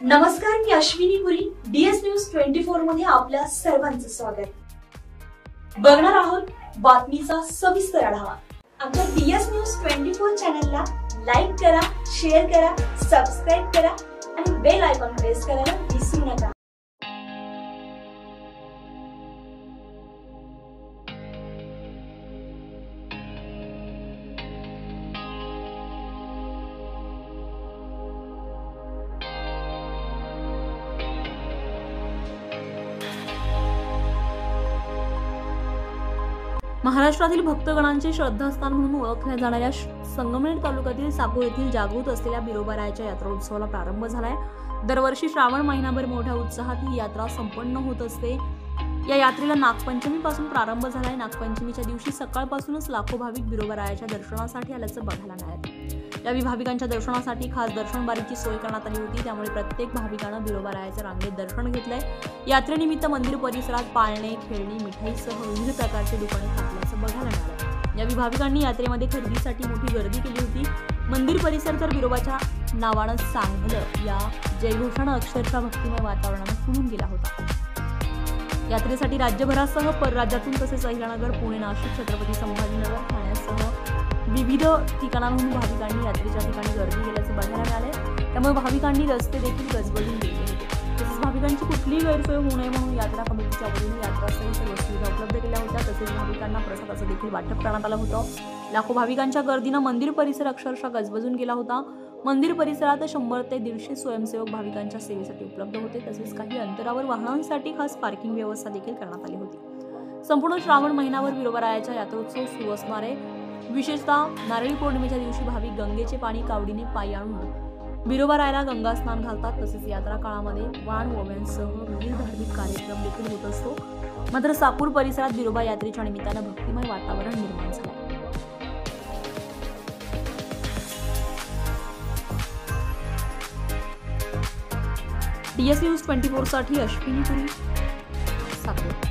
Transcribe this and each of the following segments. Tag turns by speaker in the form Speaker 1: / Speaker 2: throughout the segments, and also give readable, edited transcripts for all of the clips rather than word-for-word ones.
Speaker 1: नमस्कार, मी अश्विनी पुरी. DS news 24 मध्ये आपल्या सर्वांचं स्वागत. बघणार आहोत बातमीचा सविस्तर आढावा. आमच्या DS न्यूज 24 चॅनलला लाईक करा, शेअर करा, सबस्क्राइब करा आणि बेल आयकॉन प्रेस करायला विसरू नका.
Speaker 2: महाराष्ट्रातील भक्तगणांचे श्रद्धास्थान म्हणून ओळखल्या जाणाऱ्या संगमनेर तालुक्यातील साकूर येथील जागृत असलेल्या बिरोबारायाच्या यात्रोत्सवाला प्रारंभ झालाय. दरवर्षी श्रावण महिनाभर मोठ्या उत्साहात ही यात्रा संपन्न होत असते. या यात्रेला नागपंचमीपासून प्रारंभ झालाय. नागपंचमीच्या दिवशी सकाळपासूनच लाखो भाविक बिरोबारायाच्या दर्शनासाठी आल्याचं बघायला मिळालं. यावेळी भाविकांच्या दर्शनासाठी खास दर्शनबारीची सोय करण्यात आली होती. त्यामुळे प्रत्येक भाविकांना बिरोबारायाच्या रांगेत दर्शन घेतलंय. यात्रेनिमित्त मंदिर परिसरात पाळणे, खेळणी, मिठाईसह विविध प्रकारचे दुकाने थाटल्याचं बघायला मिळालं. यावेळी भाविकांनी यात्रेमध्ये खरेदीसाठी मोठी गर्दी केली होती. मंदिर परिसर तर बिरोबाच्या नावानं सांगलं या जयघोषानं अक्षरशः भक्तिमय वातावरणानं फुलून गेला होता. यात्रेसाठी राज्यभरासह परराज्यातून तसेच अहिल्यानगर, पुणे, नाशिक, छत्रपती संभाजीनगर, ठाण्यासह विविध ठिकाणांहून भाविकांनी यात्रेच्या ठिकाणी गर्दी केल्याचं बघायला मिळाले. त्यामुळे भाविकांनी रस्ते देखील गजबजून गेले होते. तसेच भाविकांची कुठलीही गैरसोय होऊ नये म्हणून यात्रा कमिटीच्या वतीने यात्रास्थळी सर्व सुविधा उपलब्ध केल्या होत्या. तसेच भाविकांना प्रसादाचं देखील वाटप करण्यात आलं होतं. लाखो भाविकांच्या गर्दीनं मंदिर परिसर अक्षरशः गजबजून गेला होता. मंदिर परिसरात 100 ते 150 स्वयंसेवक भाविकांच्या सेवेसाठी उपलब्ध होते. तसेच काही अंतरावर वाहनांसाठी खास पार्किंग व्यवस्था देखील करण्यात आली होती. संपूर्ण श्रावण महिनाभर बिरोबारायाचा यात्रोत्सव सुरू असणार आहे. विशेषतः नारळी पौर्णिमेच्या दिवशी भाविक गंगेचे पाणी कावडीने पायी आणून बिरोबारायाला गंगा स्नान घालतात. तसेच यात्रा काळामध्ये वाण ओव्यांसह विविध धार्मिक कार्यक्रम देखील होत असतो. मात्र साकूर परिसरात बिरोबा यात्रेच्या निमित्तानं भक्तिमय वातावरण निर्माण झालं. DS न्यूज 24 साठी अश्विनी पुरी, साकूर.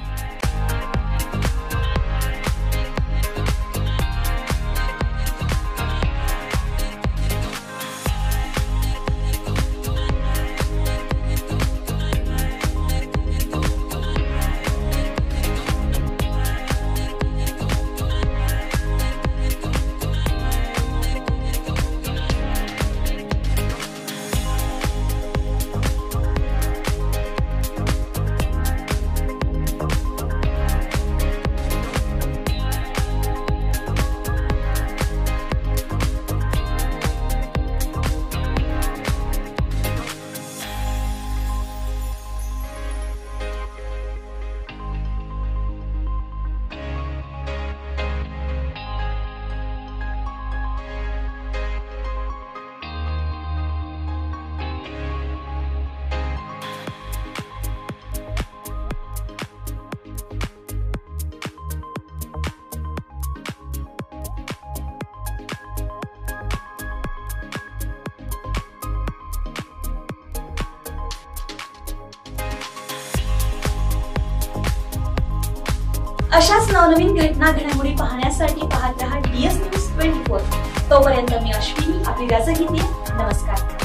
Speaker 1: अशाच नवनवीन घटना घडामोडी पाहण्यासाठी पाहत रहा DS न्यूज 24. तोपर्यंत मी अश्विनी आपली रजा घेते. नमस्कार.